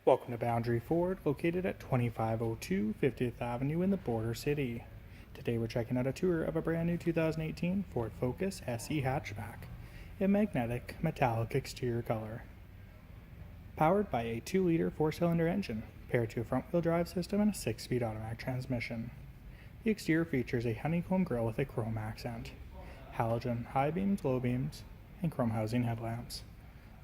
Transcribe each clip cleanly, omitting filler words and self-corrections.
Welcome to Boundary Ford, located at 2502 50th Avenue in the Border City. Today we're checking out a tour of a brand new 2018 Ford Focus SE Hatchback, a magnetic metallic exterior color. Powered by a 2-liter 4-cylinder engine, paired to a front-wheel drive system and a 6-speed automatic transmission. The exterior features a honeycomb grille with a chrome accent, halogen high beams, low beams, and chrome housing headlamps.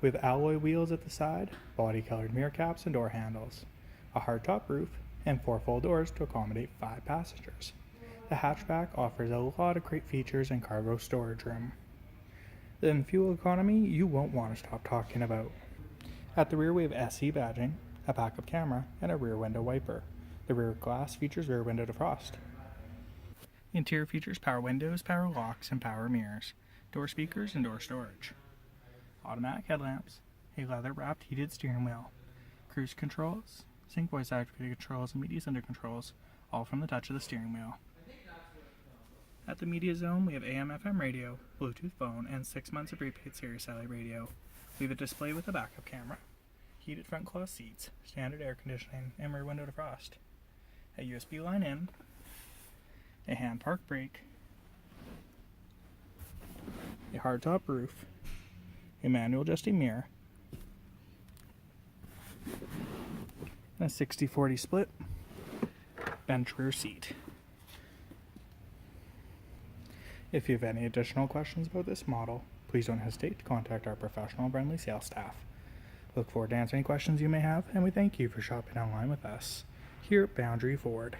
With alloy wheels at the side, body-colored mirror caps and door handles, a hardtop roof, and 4 full doors to accommodate 5 passengers. The hatchback offers a lot of great features and cargo storage room. Then fuel economy you won't want to stop talking about. At the rear we have SE badging, a backup camera, and a rear window wiper. The rear glass features rear window defrost. The interior features power windows, power locks, and power mirrors, door speakers, and door storage. Automatic headlamps, a leather-wrapped heated steering wheel, cruise controls, sync voice-activated controls, and media center controls, all from the touch of the steering wheel. At the media zone, we have AM/FM radio, Bluetooth phone, and 6 months of prepaid Sirius satellite radio. We have a display with a backup camera, heated front cloth seats, standard air conditioning, and rear window defrost, a USB line in, a hand park brake, a hardtop roof, a manual adjusting mirror, and a 60/40 split bench rear seat. If you have any additional questions about this model, please don't hesitate to contact our professional and friendly sales staff. Look forward to answering questions you may have, and we thank you for shopping online with us here at Boundary Ford.